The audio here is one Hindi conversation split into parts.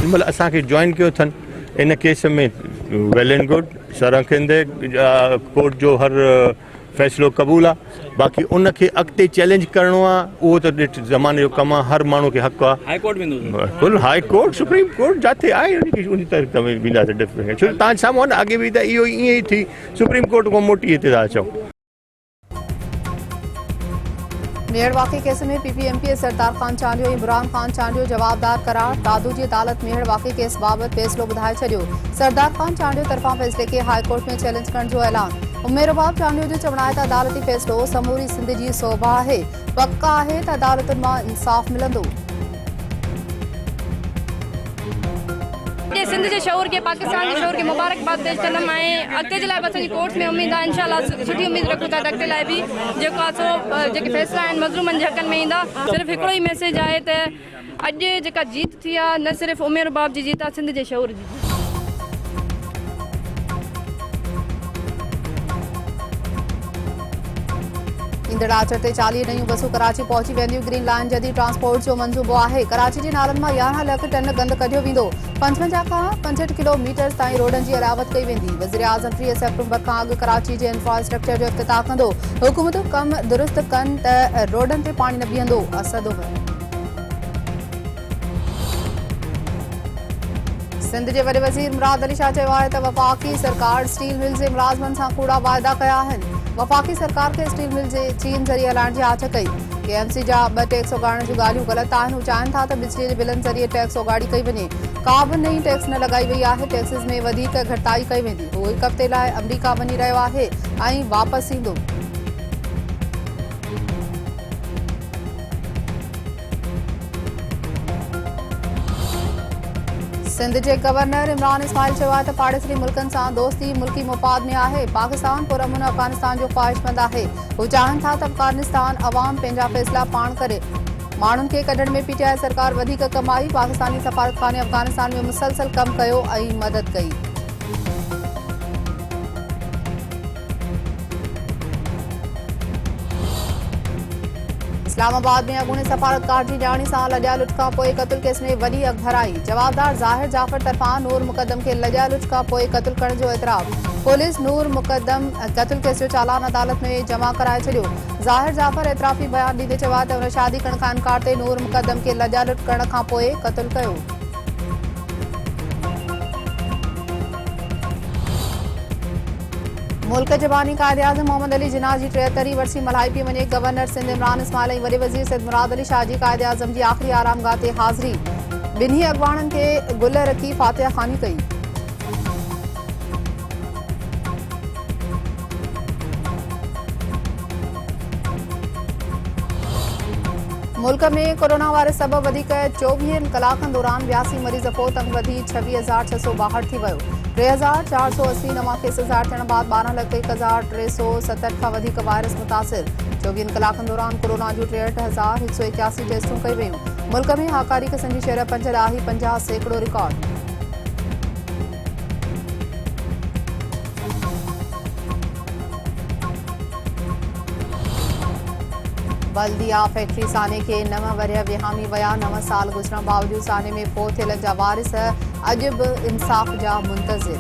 जेमहिल असांखे जॉइन कयो अथनि इन केस में वेल एंड गुड सरखंदे कोर्ट जो हर फ़ैसिलो क़बूल आहे। बाक़ी उनखे अॻिते चैलेंज करिणो आहे उहो त ॾिठ ज़माने जो कमु आहे, हर माण्हू खे हक़ु आहे। हाई कोर्ट वेंदो बिल्कुलु हाई कोर्ट सुप्रीम कोर्ट जिते आहे उन तारीख़ में वेंदासीं डिफरेंट। छो तव्हां साम्हूं आहे न अॻे बि त इहो ईअं ई थी सुप्रीम कोर्ट खां मोटी हिते था अचूं। मेड़ वाक़े केस में पीपीएमपी सरदार खान चांडियो इमरान खान चांडियो जवाबदार करार। दादू जी अदालत मेड़ वाक़े केस बाबति फ़ैसिलो ॿुधाए छॾियो। सरदार खान चांडियो तरफ़ां फ़ैसिले खे हाई कोर्ट में चैलेंज करण जो ऐलान। उमेर बाब चांडियो जो चवणु आहे त अदालती फ़ैसिलो समूरी सिंध जी सोभा आहे। पक आहे त अदालतुनि मां इंसाफ़ मिलंदो। सिंध जे शऊर के पाकिस्तान के शऊर के मुबारकबाद पेश कंदमि ऐं अॻिते जे लाइ बि असांजी कोर्ट्स में उमेद आहे इंशाअल्लाह सुठी उमेद रखूं था त अॻिते लाइ बि जेको आहे सो जेके फ़ैसिला आहिनि मज़लूमनि जे हक़नि में ईंदा। सिर्फ़ु हिकिड़ो ई मैसेज आहे त अॼु जेका जीत थी आहे न सिर्फ़ु उमेर बाब जी जीत आहे, सिंध जे शऊर जी। ईंदड़ आचर ते 40 नयूं बसूं कराची पहुची वेंदियूं। ग्रीन लाइन जदीद ट्रांसपोर्ट जो मंसूबो आहे। कराची जे नालनि मां 11 लख टन गंद कढियो वेंदो। 55 खां 65 किलोमीटर ताईं रोडनि जी अरावत कई वेंदी। वज़ीर आज़म 3 सेप्टेम्बर खां अॻु कराची जे इंफ्रास्ट्रक्चर जो इफ़्तिताह कंदो। हुकूमतूं कम दुरुस्त कनि त रोडनि ते पाणी न बीहंदो। असद उमर सिंध जे वॾे वज़ीर मुराद अली शाह चयो आहे त वफ़ाक़ी सरकार स्टील मिल जे मुलाज़मनि सां कूड़ा वाइदा कया आहिनि। वफ़ाक़ी सरकार खे स्टील मिल जे चीन ज़रिए हलाइण जी आछ कई। केएमसी जा 2 टैक्स उगाइण जूं ॻाल्हियूं ग़लति आहिनि। हू चाहिनि था त बिजलीअ जे बिलनि ज़रिए टैक्स उगाड़ी कई वञे। का बि नई टैक्स न लॻाई वई आहे। टैक्सिस में वधीक घटिताई कई वेंदी। हू हिकु हफ़्ते लाइ अमरीका वञी रहियो आहे ऐं वापसि ईंदो। सिंध जे गवर्नर इमरान इस्माइल चयो आहे त पाड़ेसरी मुल्कनि सां दोस्ती मुल्की मुफ़ाद में आहे। पाकिस्तान पुरअमन अफ़गानिस्तान जो ख़्वाहिशमंद आहे। हू चाहिनि था त अफ़गानिस्तान अवाम पंहिंजा फ़ैसिला पाण करे। माण्हुनि खे कढण में पीटीआई सरकार वधीक कमाई। पाकिस्तानी सफ़ारतखाने अफ़गानिस्तान में मुसलसल कमु कयो ऐं मदद कई। इस्लामाबाद में अॻूणे सफ़ारतकार जी ॼाणी सां लॼा लुट खां पोइ क़त्ल केस में वॾी अॻभराई। जवाबदार ज़ाहिर जाफ़र तरफ़ां नूर मुक़दम खे लॼा लुट खां पोइ क़त्ल करण जो एतिराफ़। पुलिस नूर मुक़दम क़त्ल केस जो चालान अदालत में जमा कराए छॾियो। ज़ाहिर जाफ़र एतिराफ़ी बयान ॾींदे चयो आहे त हुन शादी करण खां इनकार ते नूर मुक़दम खे लॼा लुट करण खां पोइ क़त्ल कयो। मुल्क जे बानी कायदे-आज़म मोहम्मद अली जिन्ना जी 73वीं वरसी मल्हाई पई वञे। गवर्नर सिंध इमरान इस्माइल ऐं वॾे वज़ीर सैयद मुराद अली शाह जी कायदे-आज़म जी आख़िरी आरामगाह ते हाज़िरी। ॿिन्ही अॻवाननि खे गुल रखी फातिहा ख़ानी कई। मुल्क में कोरोना वायरस सबबि वधीक 24 कलाकनि दौरान 82 मरीज़ फ़ौत अंग वधी 26,662 थी वियो। 3,480 नवां केस ज़ाहिर थियण बाद 12,01,367 खां वधीक वायरस मुतासिर। 24 कलाकनि दौरान कोरोना जूं 63,181 टेस्टूं कई वेयूं। मुल्क में हाकारी क़िस्म जी शेर 5.50% रिकॉर्ड। बल्दिया फैक्ट्री साने खे 9 वरिया विहामी विया। 9 साल गुज़रण बावजूद साने में फ़ौत थियल जा वारिस अॼु बि इंसाफ़ जा मुंतज़िर।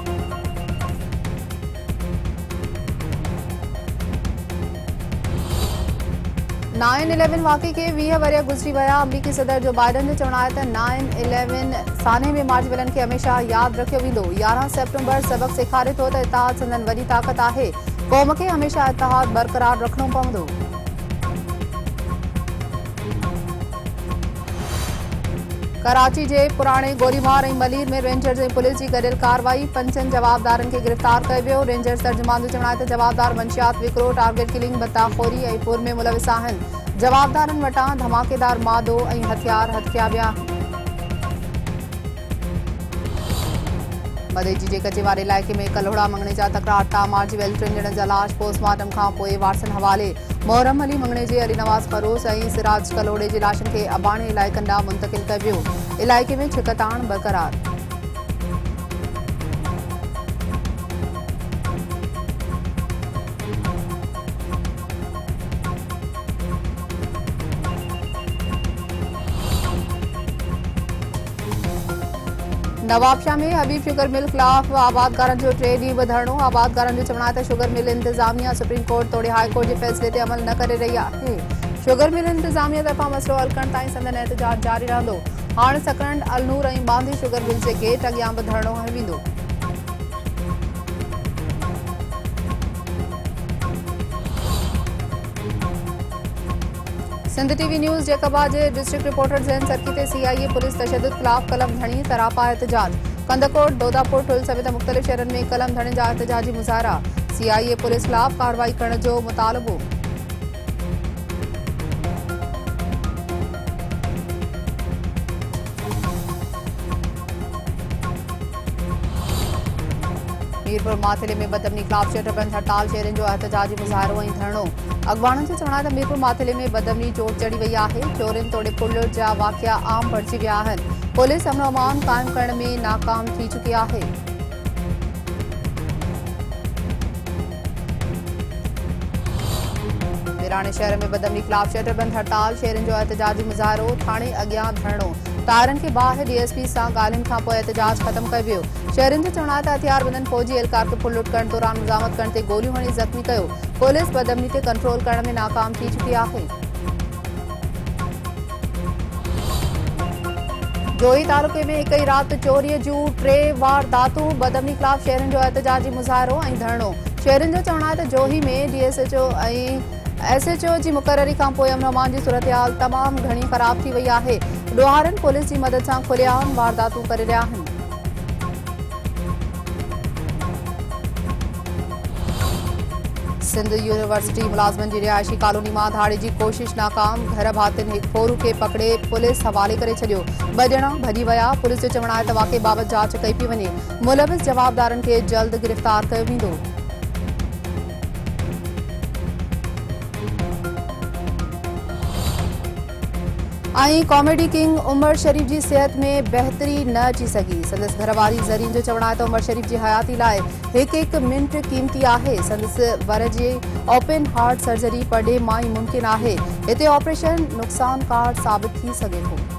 नाइन 11 वाक़े खे 20 वरिया गुज़री विया। अमरीकी सदर जो बाइडन जो चवणु आहे त 9/11 साने में मारिजी वञनि खे हमेशह यादि रखियो वेंदो। 11 सेप्टेम्बर सबक़ सेखारे थो त इतिहाद संदन वॾी ताक़त आहे। क़ौम खे हमेशह इतिहाद बरक़रार रखणो पवंदो। कराची जे पुराणे गोलीमार ऐं मलीर में रेंजर्स ऐं पुलिस जी गॾियल कार्रवाई। 5 जवाबदारनि खे गिरफ़्तार कयो वियो। रेंजर्स तर्जुमान जो चवणु आहे त जवाबदार मंशियात विकिरो, टारगेट किलिंग, बत्ताखोरी ऐं पुर में मुलविस आहिनि। जवाबदारनि वटां धमाकेदार मादो ऐं हथियार हथिया विया आहिनि। मदेजी जे कचे वारे इलाइक़े में कलोड़ा मंगणे जा तकरार तामार जी वियल 3 ॼणनि जा लाश पोस्टमार्टम खां पोइ वारसनि हवाले। मोहरम अली मंगणे जे अली नवाज़ फरोज़ ऐं सिराज कलोड़े जी लाशनि खे अबाणे इलाइक़नि ॾांहुं मुंतक़िल कयो वियो। इलाइक़े में छिकताण बरक़रार। नवाबशाह में हबीब शुगर मिल खिलाफ आबादगारनि जो 3 ॾींहं धरणो। आबादगारनि जो चवणु आहे त शुगर मिल इंतज़ामिया सुप्रीम कोर्ट तोड़े हाई कोर्ट जे फ़ैसिले ते अमल न करे रही आहे। शुगर मिल इंतज़ामिया तरफ़ां मसइलो हल करण ताईं संदनि एहतजाज जारी रहंदो। हाणे सकरंड अलनूर ऐं बांदी शुगर मिल जे गेट अॻियां बि धरणो हली वेंदो। सिंध टीवी न्यूज़ जेकबा जे डिस्ट्रिक्ट रिपोर्टर ज़ैन सर्की ते CIA पुलिस तशद्दुद खिलाफ कलम धणी तरापा एहतजाज। कंदकोट, दोदापुर, ठुल समेत मुख़्तलिफ़ शहरनि में कलम धणी जा एहतजाजी मुज़ाहरा। CIA पुलिस खिलाफ कार्रवाई करण जो मुतालबो। मीरपुर माथिले में बदअमनी खिलाफ चेटाबंद हड़ताल शहरनि जो एहतजाजी मुज़ाहिरो ऐं धरणो। अॻवाननि जो चवणु आहे त मीरपुर माथिले में बदअमनी चोट चढ़ी वई आहे। चोरनि तोड़े फुल जा वाक़िया आम बणिजी विया आहिनि। पुलिस अमन अमान क़ाइमु करण में नाकाम थी चुकी आहे। वीराणे शहर में बदअमनी खिलाफ चेटाबंद हड़ताल शहरनि जो एहतजाजी मुज़ाहिरो। थाणे अॻियां धरणो। टायरनि खे ॿाहि DSP सां ॻाल्हियुनि खां पोइ एहतजाज ख़त्म कयो वियो। शहरनि जो चवणु आहे त हथियारबंदनि फ़ौजी एहलकार खे फुलुट करण दौरान मुज़ाहमत करण ते गोलियूं हणी ज़ख़्मी कयो। पुलिस बदअमनी ते कंट्रोल करण में नाकाम थी चुकी आहे। जोई तालुक़े में हिक ई राति चोरीअ जूं 3 वारदातूं। बदअमनी खिलाफ शहरनि जो एहतजाजी मुज़ाहिरो ऐं धरणो। शहरनि जो चवणु आहे त जोही में DSHO ऐं SHO जी मुक़ररी खां पोइ अमन अमान जी सूरतहाल तमामु घणी ख़राब थी वई आहे। ॾोहारनि पुलिस जी मदद सां खुलियाम वारदातूं करे रहिया आहिनि। सिंध यूनिवर्सिटी मुलाज़िमनि जी रिहायशी कॉलोनी मां धाड़े जी कोशिश नाकाम। घर भातियुनि हिकु फोरू खे पकड़े पुलिस हवाले करे छॾियो। 2 ॼणा भॼी विया। पुलिस जो चवणु आहे त वाक़े बाबति जांच कई पई वञे। मुलविस जवाबदारनि खे जल्द गिरफ़्तार कयो वेंदो। ऐं कॉमेडी किंग उमर शरीफ़ जी सिहत में बहितरी न अची सघी। संदसि घरवारी ज़रीन जो चवणु आहे त उमर शरीफ़ जी हयाती लाइ हिकु मिंट क़ीमती आहे। संदसि वर जी ओपन हार्ट सर्जरी परॾे मां ई मुमकिन आहे। हिते ऑपरेशन नुक़सानकार साबित थी सघे थो।